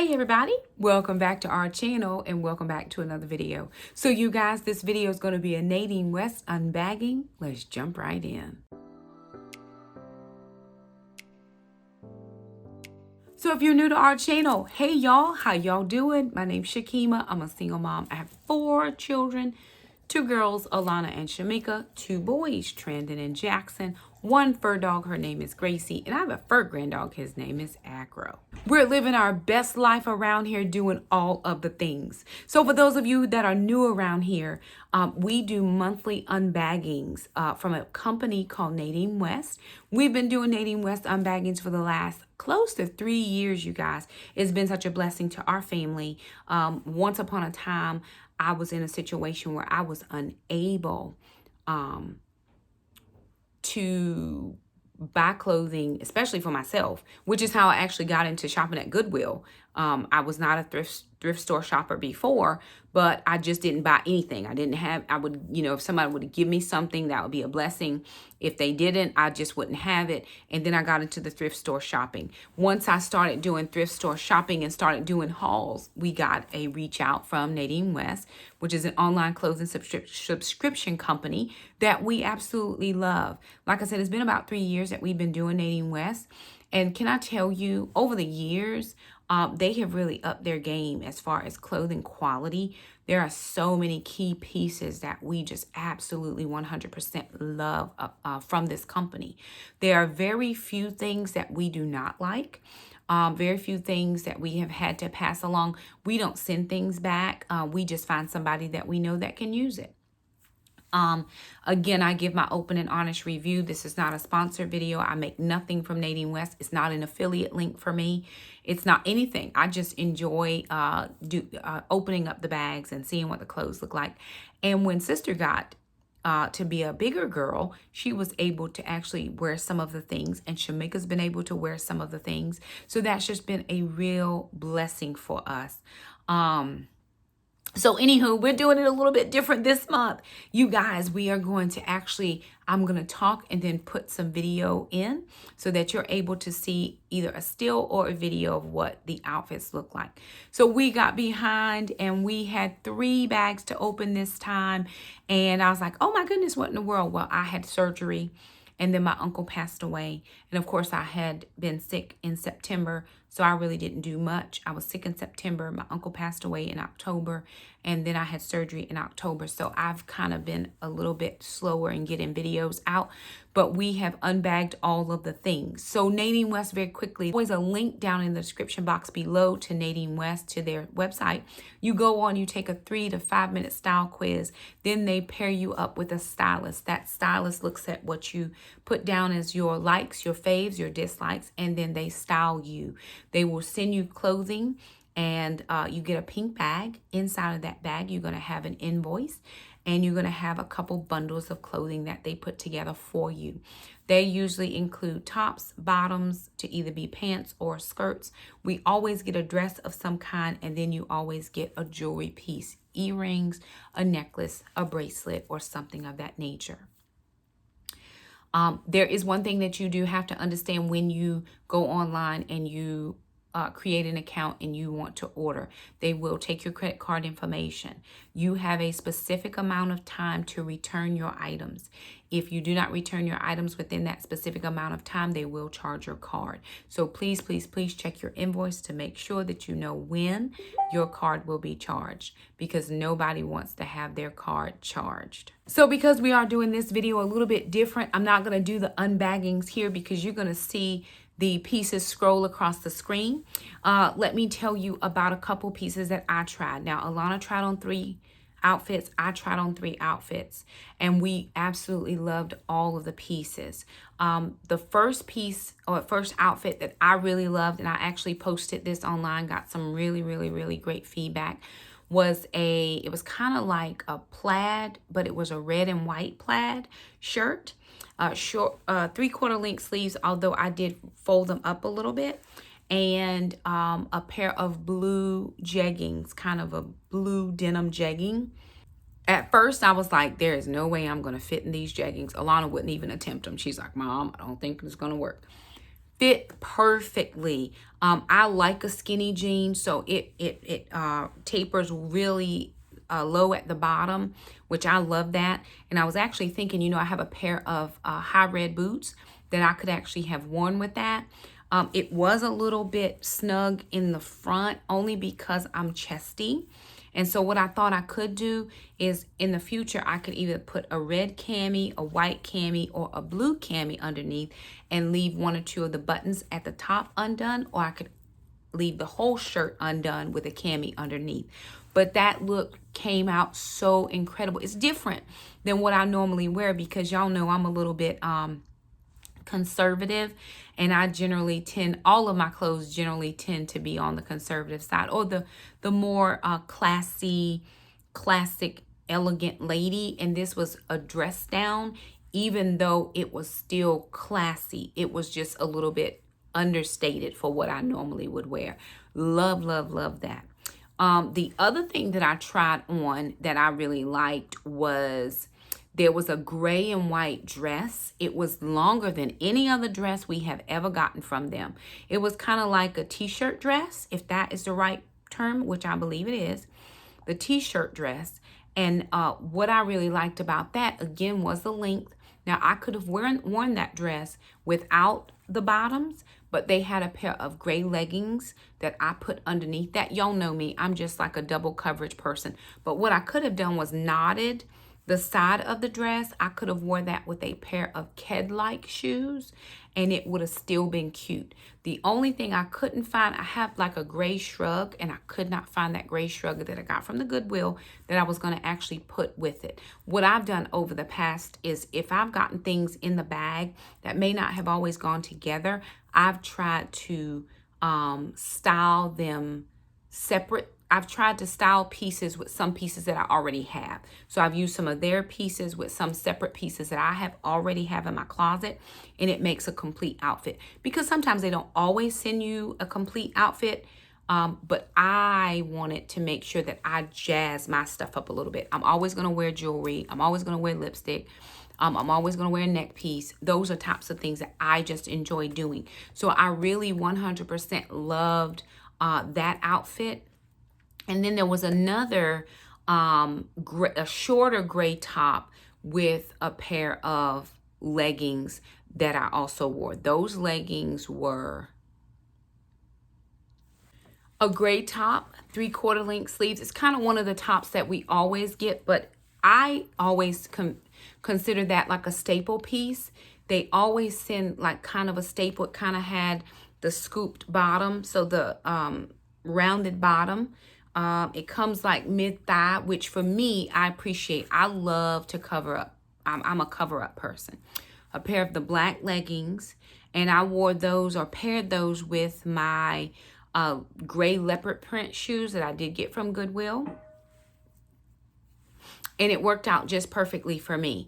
Hey everybody, welcome back to our channel and welcome back to another video. So you guys, this video is going to be a Nadine West unbagging. Let's jump right in. So if you're new to our channel, hey y'all, how y'all doing? My name's Shakima. I'm a single mom. I have 4 children, 2 girls, Alana and Shamika, 2 boys, Trandon and Jackson, 1 fur dog, her name is Gracie, and I have a fur grand dog, his name is Acro. We're living our best life around here doing all of the things. So for those of you that are new around here, we do monthly unbaggings from a company called Nadine West. We've been doing Nadine West unbaggings for the last close to 3 years, you guys. It's been such a blessing to our family. Once upon a time, I was in a situation where I was unable to buy clothing, especially for myself, which is how I actually got into shopping at Goodwill. I was not a thrift store shopper before, but I just didn't buy anything. I would, if somebody would give me something, that would be a blessing. If they didn't, I just wouldn't have it. And then I got into the thrift store shopping. Once I started doing thrift store shopping and started doing hauls, we got a reach out from Nadine West, which is an online clothing subscription company that we absolutely love. Like I said, it's been about 3 years that we've been doing Nadine West. And can I tell you, over the years, they have really upped their game as far as clothing quality. There are so many key pieces that we just absolutely 100% love from this company. There are very few things that we do not like. Very few things that we have had to pass along. We don't send things back. We just find somebody that we know that can use it. Again, I give my open and honest review. This is not a sponsored video. I make nothing from Nadine West. It's not an affiliate link for me. It's not anything. I just enjoy opening up the bags and seeing what the clothes look like. And when sister got to be a bigger girl, she was able to actually wear some of the things, and Shamika's been able to wear some of the things. So that's just been a real blessing for us. So anywho, we're doing it a little bit different this month. You guys, we are going to I'm going to talk and then put some video in so that you're able to see either a still or a video of what the outfits look like. So we got behind and we had 3 bags to open this time. And I was like, oh my goodness, what in the world? Well, I had surgery. And then my uncle passed away. And of course, I had been sick in September, so I really didn't do much. I was sick in September. My uncle passed away in October, and then I had surgery in October. So I've kind of been a little bit slower in getting videos out, but we have unbagged all of the things. So Nadine West, very quickly, always a link down in the description box below to Nadine West, to their website. You go on, you take a 3 to 5 minute style quiz. Then they pair you up with a stylist. That stylist looks at what you put down as your likes, your faves, your dislikes, and then they style you. They will send you clothing, and you get a pink bag. Inside of that bag, you're going to have an invoice, and you're going to have a couple bundles of clothing that they put together for you. They usually include tops, bottoms, to either be pants or skirts. We always get a dress of some kind, and then you always get a jewelry piece, earrings, a necklace, a bracelet, or something of that nature. There is one thing that you do have to understand when you go online and you create an account and you want to order. They will take your credit card information. You have a specific amount of time to return your items. If you do not return your items within that specific amount of time, they will charge your card. So please, please, please check your invoice to make sure that you know when your card will be charged, because nobody wants to have their card charged. So because we are doing this video a little bit different, I'm not going to do the unbaggings here because you're going to see the pieces scroll across the screen. Let me tell you about a couple pieces that I tried. Now, Alana tried on 3 outfits. I tried on 3 outfits, and we absolutely loved all of the pieces. The first piece or first outfit that I really loved, and I actually posted this online, got some really, really, really great feedback, it was kind of like a plaid, but it was a red and white plaid shirt. Short 3/4 length sleeves, although I did fold them up a little bit, and a pair of blue jeggings, kind of a blue denim jegging. At first, I was like, there is no way I'm going to fit in these jeggings. Alana wouldn't even attempt them. She's like, Mom, I don't think it's going to work. fit perfectly. I like a skinny jean, so it tapers really low at the bottom, which I love that. And I was actually thinking, you know, I have a pair of high red boots that I could actually have worn with that. It was a little bit snug in the front only because I'm chesty. And so what I thought I could do is in the future, I could either put a red cami, a white cami, or a blue cami underneath and leave one or two of the buttons at the top undone, or I could leave the whole shirt undone with a cami underneath. But that look came out so incredible. It's different than what I normally wear because y'all know I'm a little bit conservative, and I generally tend, all of my clothes generally tend to be on the conservative side, or the more classy, classic, elegant lady. And this was a dress down, even though it was still classy. It was just a little bit understated for what I normally would wear. Love, love, love that. The other thing that I tried on that I really liked was there was a gray and white dress. It was longer than any other dress we have ever gotten from them. It was kind of like a t-shirt dress, if that is the right term, which I believe it is, the t-shirt dress. And what I really liked about that, again, was the length. Now, I could have worn that dress without the bottoms, but they had a pair of gray leggings that I put underneath that. Y'all know me, I'm just like a double coverage person. But what I could have done was knotted the side of the dress. I could have worn that with a pair of Ked-like shoes, and it would have still been cute. The only thing I couldn't find, I have like a gray shrug, and I could not find that gray shrug that I got from the Goodwill that I was going to actually put with it. What I've done over the past is if I've gotten things in the bag that may not have always gone together, I've tried to style them separate. I've tried to style pieces with some pieces that I already have. So I've used some of their pieces with some separate pieces that I already have in my closet, and it makes a complete outfit. Because sometimes they don't always send you a complete outfit, but I wanted to make sure that I jazz my stuff up a little bit. I'm always going to wear jewelry. I'm always going to wear lipstick. I'm always going to wear a neck piece. Those are types of things that I just enjoy doing. So I really 100% loved that outfit. And then there was another a shorter gray top with a pair of leggings that I also wore. Those leggings were a gray top, 3/4 length sleeves. It's kind of one of the tops that we always get, but I always consider that like a staple piece. They always send like kind of a staple. It kind of had the scooped bottom, so the rounded bottom. It comes like mid-thigh, which for me, I appreciate. I love to cover up. I'm a cover-up person. A pair of the black leggings, and I wore those or paired those with my gray leopard print shoes that I did get from Goodwill. And it worked out just perfectly for me.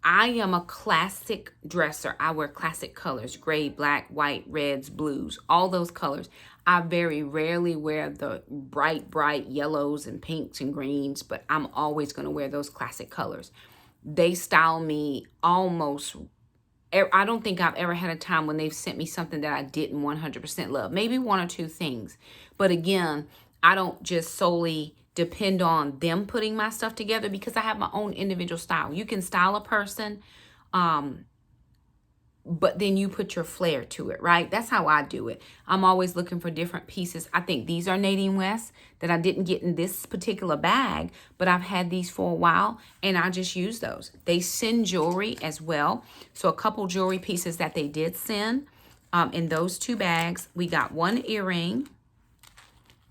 I am a classic dresser. I wear classic colors: gray, black, white, reds, blues, all those colors. I very rarely wear the bright yellows and pinks and greens, but I'm always going to wear those classic colors. They style me almost. I don't think I've ever had a time when they've sent me something that I didn't 100% love. Maybe one or two things. But again, I don't just solely depend on them putting my stuff together because I have my own individual style. You can style a person, but then you put your flair to it, right? That's how I do it. I'm always looking for different pieces. I think these are Nadine West that I didn't get in this particular bag, but I've had these for a while, and I just use those. They send jewelry as well. So a couple jewelry pieces that they did send in those two bags. We got one earring,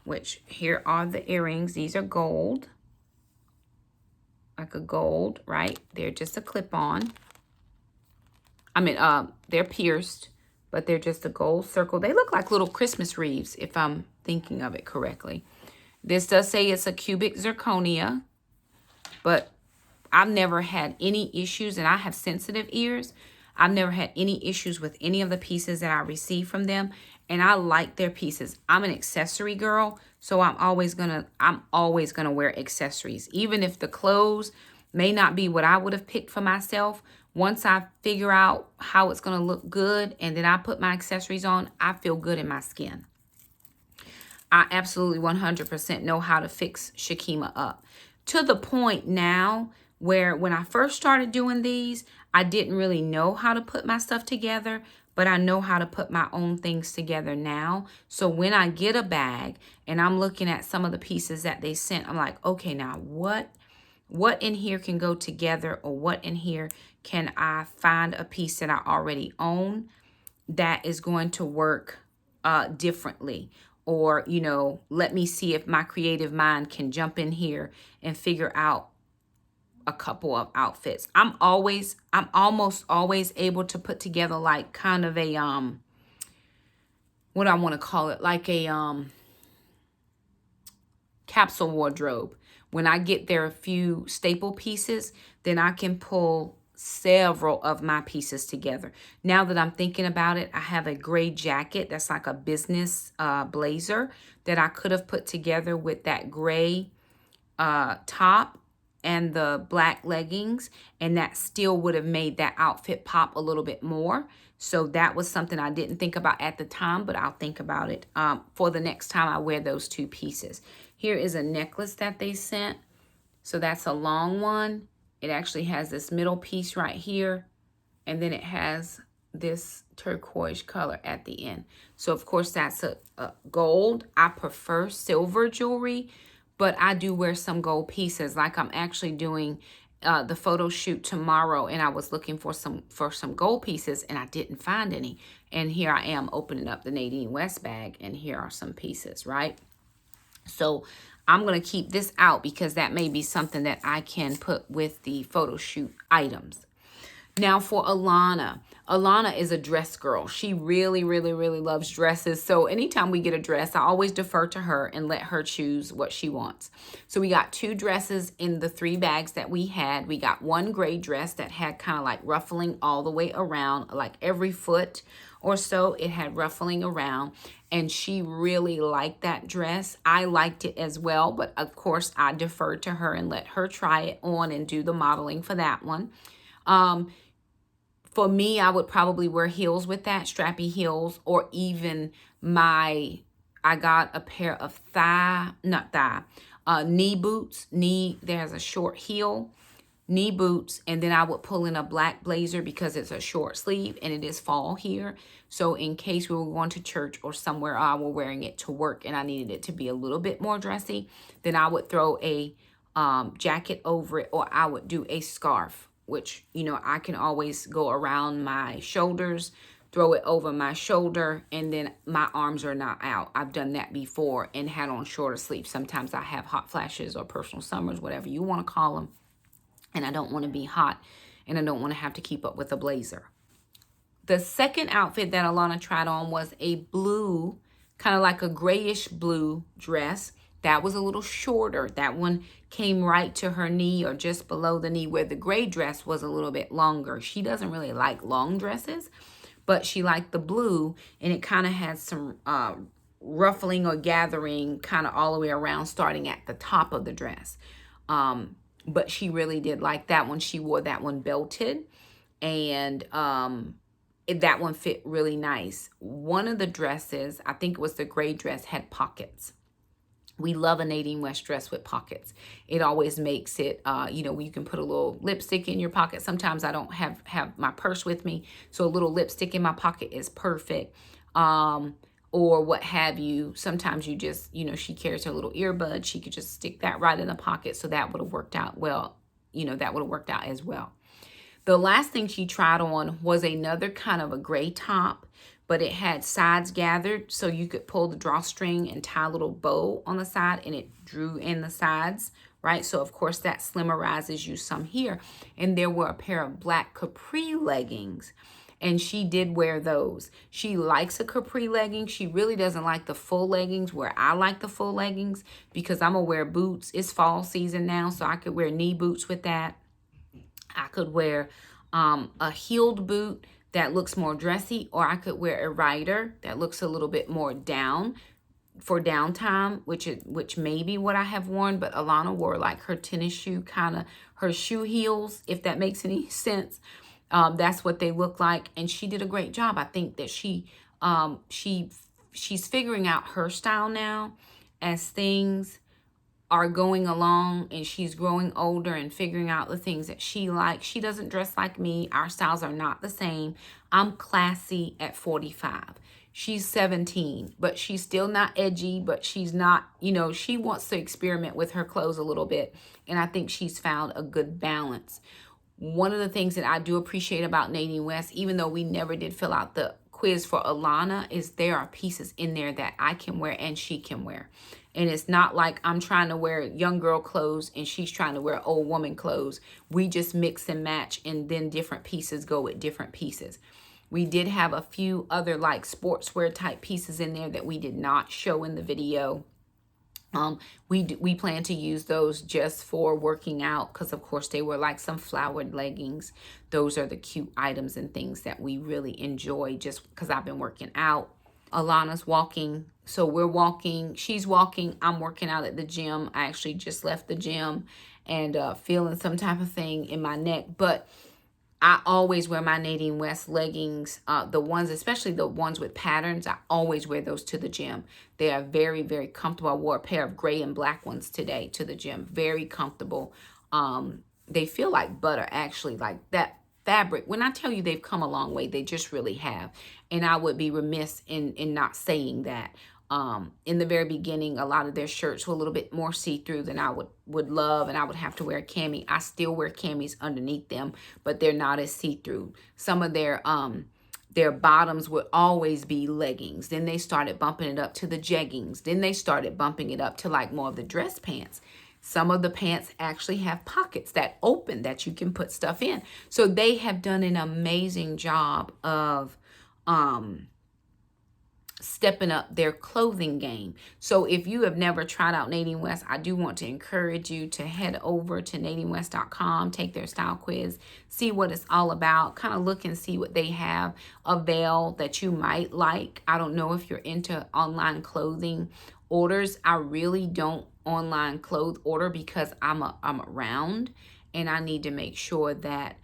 which here are the earrings. These are gold, like a gold, right? They're just a clip-on. I mean, they're pierced, but they're just a gold circle. They look like little Christmas wreaths, if I'm thinking of it correctly. This does say it's a cubic zirconia, but I've never had any issues, and I have sensitive ears. I've never had any issues with any of the pieces that I receive from them, and I like their pieces. I'm an accessory girl, so I'm always gonna wear accessories, even if the clothes may not be what I would have picked for myself. Once I figure out how it's going to look good and then I put my accessories on, I feel good in my skin. I absolutely 100% know how to fix Shakima up. To the point now where when I first started doing these, I didn't really know how to put my stuff together, but I know how to put my own things together now. So when I get a bag and I'm looking at some of the pieces that they sent, I'm like, okay, now what in here can go together, or what in here can I find a piece that I already own that is going to work differently? Or, you know, let me see if my creative mind can jump in here and figure out a couple of outfits. I'm almost always able to put together like kind of a, what I want to call it, like a capsule wardrobe. When I get there a few staple pieces, then I can pull several of my pieces together. Now that I'm thinking about it, I have a gray jacket that's like a business blazer that I could have put together with that gray top and the black leggings, and that still would have made that outfit pop a little bit more. So that was something I didn't think about at the time, but I'll think about it for the next time I wear those two pieces. Here is a necklace that they sent. So that's a long one. It actually has this middle piece right here, and then it has this turquoise color at the end. So of course that's a gold. I prefer silver jewelry, but I do wear some gold pieces. Like I'm actually doing the photo shoot tomorrow, and I was looking for some gold pieces and I didn't find any. And here I am opening up the Nadine West bag, and here are some pieces, right? So I'm going to keep this out because that may be something that I can put with the photo shoot items. Now for Alana. Alana is a dress girl. She really, really, really loves dresses. So anytime we get a dress, I always defer to her and let her choose what she wants. So we got 2 dresses in the 3 bags that we had. We got one gray dress that had kind of like ruffling all the way around, like every foot or so it had ruffling around, and she really liked that dress. I liked it as well, but of course I deferred to her and let her try it on and do the modeling for that one. For me, I would probably wear heels with that, strappy heels, or even I got a pair of knee boots. There's a short heel, knee boots, and then I would pull in a black blazer because it's a short sleeve and it is fall here. So in case we were going to church or somewhere, I were wearing it to work and I needed it to be a little bit more dressy, then I would throw a jacket over it, or I would do a scarf, which, you know, I can always go around my shoulders, throw it over my shoulder, and then my arms are not out. I've done that before and had on shorter sleeves. Sometimes I have hot flashes or personal summers, whatever you want to call them, and I don't want to be hot, and I don't want to have to keep up with a blazer. The second outfit that Alana tried on was a blue, kind of like a grayish blue dress. That was a little shorter. That one came right to her knee or just below the knee, where the gray dress was a little bit longer. She doesn't really like long dresses, but she liked the blue, and it kind of had some ruffling or gathering kind of all the way around, starting at the top of the dress. But she really did like that one. She wore that one belted, and that one fit really nice. One of the dresses, I think it was the gray dress, had pockets. We love a Nadine West dress with pockets. It always makes it, you know, you can put a little lipstick in your pocket. Sometimes I don't have my purse with me, so a little lipstick in my pocket is perfect. Or what have you. Sometimes you just, you know, she carries her little earbud. She could just stick that right in the pocket, so that would have worked out well. You know, that would have worked out as well. The last thing she tried on was another kind of a gray top, but it had sides gathered, so you could pull the drawstring and tie a little bow on the side, and it drew in the sides, right? So of course that slimmerizes you some here. And there were a pair of black capri leggings, and she did wear those. She likes a capri legging. She really doesn't like the full leggings, where I like the full leggings, because I'm gonna wear boots. It's fall season now, so I could wear knee boots with that. I could wear a heeled boot that looks more dressy, or I could wear a rider that looks a little bit more down for downtime, which may be what I have worn. But Alana wore like her tennis shoe, kind of her shoe heels, if that makes any sense. That's what they look like. And she did a great job. I think that she's figuring out her style now as things are going along, and she's growing older and figuring out the things that she likes. She doesn't dress like me. Our styles are not the same. I'm classy at 45. She's 17, but she's still not edgy, but she's not, you know, she wants to experiment with her clothes a little bit. And I think she's found a good balance. One of the things that I do appreciate about Nadine West, even though we never did fill out the quiz for Alana, is there are pieces in there that I can wear and she can wear. And it's not like I'm trying to wear young girl clothes and she's trying to wear old woman clothes. We just mix and match, and then different pieces go with different pieces. We did have a few other like sportswear type pieces in there that we did not show in the video. We plan to use those just for working out, because of course they were like some flowered leggings. Those are the cute items and things that we really enjoy, just because I've been working out. Alana's walking, so we're walking, she's walking, I'm working out at the gym. I actually just left the gym and feeling some type of thing in my neck, but I always wear my Nadine West leggings, the ones, especially the ones with patterns. I always wear those to the gym. They are very, very comfortable. I wore a pair of gray and black ones today to the gym. Very comfortable. They feel like butter, actually, like that fabric. When I tell you they've come a long way, they just really have. And I would be remiss in not saying that. In the very beginning, a lot of their shirts were a little bit more see-through than I would love, and I would have to wear a cami. I still wear camis underneath them, but they're not as see-through. Some of their bottoms would always be leggings. Then they started bumping it up to the jeggings. Then they started bumping it up to like more of the dress pants. Some of the pants actually have pockets that open that you can put stuff in. So they have done an amazing job of stepping up their clothing game. So if you have never tried out Nadine West, I do want to encourage you to head over to NadineWest.com, take their style quiz, see what it's all about, kind of look and see what they have available that you might like. I don't know if you're into online clothing orders. I really don't online clothes order because I'm around, and I need to make sure that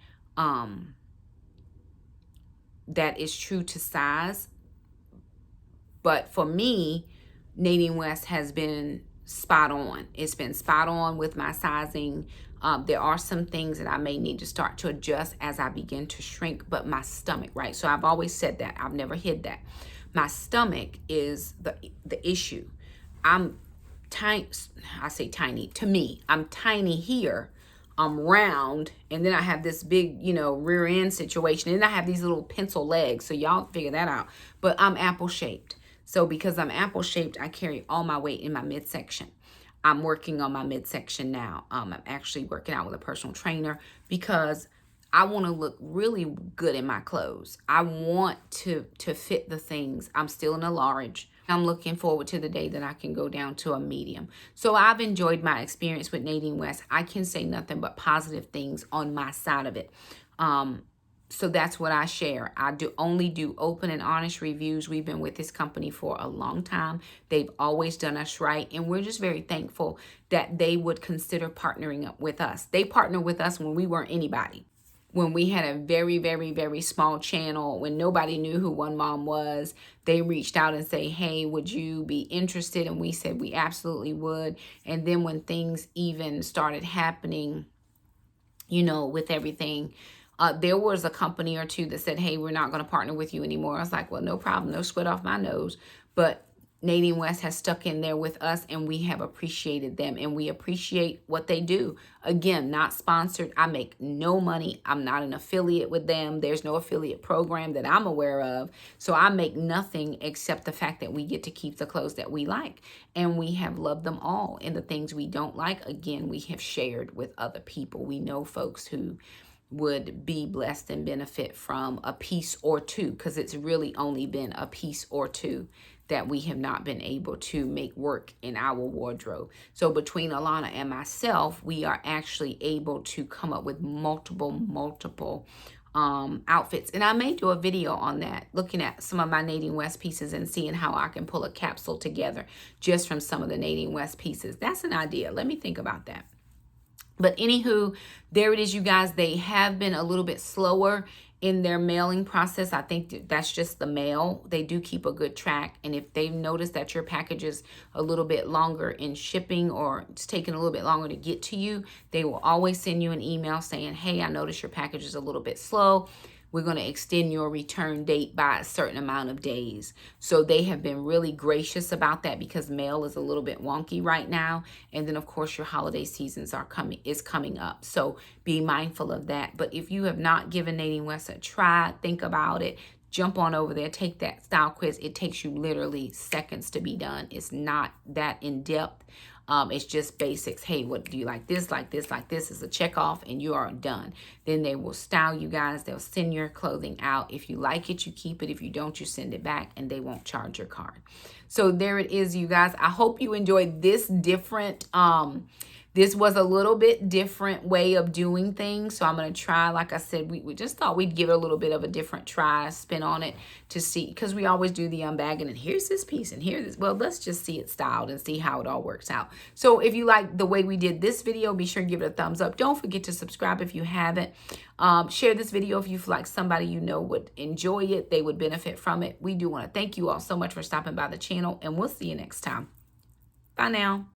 that is true to size. But for me, Nadine West has been spot on. It's been spot on with my sizing. There are some things that I may need to start to adjust as I begin to shrink, but my stomach, right? So I've always said that. I've never hid that. My stomach is the issue. I'm tiny. I say tiny. To me, I'm tiny here. I'm round, and then I have this big, you know, rear end situation, and I have these little pencil legs. So y'all figure that out. But I'm apple shaped. So because I'm apple shaped, I carry all my weight in my midsection. I'm working on my midsection now. I'm actually working out with a personal trainer because I want to look really good in my clothes. I want to fit the things. I'm still in a large. I'm looking forward to the day that I can go down to a medium. So I've enjoyed my experience with Nadine West. I can say nothing but positive things on my side of it. So that's what I share. I only do open and honest reviews. We've been with this company for a long time. They've always done us right. And we're just very thankful that they would consider partnering up with us. They partnered with us when we weren't anybody. When we had a very, very, very small channel, when nobody knew who One Mom was, they reached out and say, hey, would you be interested? And we said we absolutely would. And then when things even started happening, you know, with everything, there was a company or two that said, hey, we're not going to partner with you anymore. I was like, well, no problem. No sweat off my nose. But Nadine West has stuck in there with us, and we have appreciated them, and we appreciate what they do. Again, not sponsored. I make no money. I'm not an affiliate with them. There's no affiliate program that I'm aware of. So I make nothing except the fact that we get to keep the clothes that we like, and we have loved them all. And the things we don't like, again, we have shared with other people. We know folks who would be blessed and benefit from a piece or two, because it's really only been a piece or two that we have not been able to make work in our wardrobe. So between Alana and myself, we are actually able to come up with multiple outfits. And I may do a video on that, looking at some of my Nadine West pieces and seeing how I can pull a capsule together just from some of the Nadine West pieces. That's an idea. Let me think about that. But anywho, there it is, you guys. They have been a little bit slower in their mailing process. I think that's just the mail. They do keep a good track. And if they've noticed that your package is a little bit longer in shipping, or it's taking a little bit longer to get to you, they will always send you an email saying, hey, I noticed your package is a little bit slow. We're going to extend your return date by a certain amount of days. So they have been really gracious about that, because mail is a little bit wonky right now. And then of course your holiday seasons is coming up. So be mindful of that. But if you have not given Nadine West a try, think about it. Jump on over there, take that style quiz. It takes you literally seconds to be done. It's not that in depth. It's just basics. Hey, what do you like? This, like this, like this is a check off, and you are done. Then they will style you guys. They'll send your clothing out. If you like it, you keep it. If you don't, you send it back, and they won't charge your card. So there it is, you guys. I hope you enjoyed this different, this was a little bit different way of doing things. So I'm going to try, like I said, we just thought we'd give it a little bit of a different try, spin on it to see, because we always do the unbagging and here's this piece and here's this. Well, let's just see it styled and see how it all works out. So if you like the way we did this video, be sure to give it a thumbs up. Don't forget to subscribe if you haven't. Share this video if you feel like somebody you know would enjoy it. They would benefit from it. We do want to thank you all so much for stopping by the channel, and we'll see you next time. Bye now.